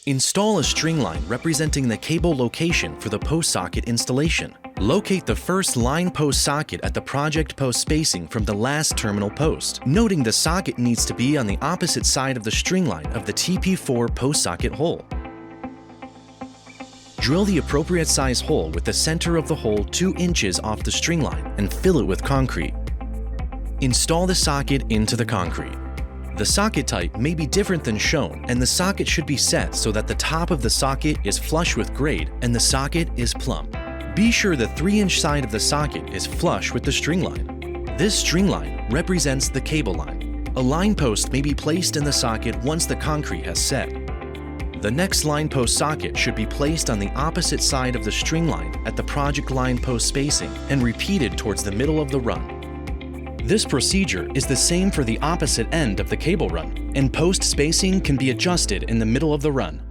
Install a string line representing the cable location for the post socket installation. Locate the first line post socket at the project post spacing from the last terminal post, noting the socket needs to be on the opposite side of the string line of the TP4 post socket hole. Drill the appropriate size hole with the center of the hole 2 inches off the string line and fill it with concrete. Install the socket into the concrete. The socket type may be different than shown, and the socket should be set so that the top of the socket is flush with grade and the socket is plumb. Be sure the 3-inch side of the socket is flush with the string line. This string line represents the cable line. A line post may be placed in the socket once the concrete has set. The next line post socket should be placed on the opposite side of the string line at the project line post spacing and repeated towards the middle of the run. This procedure is the same for the opposite end of the cable run, and post spacing can be adjusted in the middle of the run.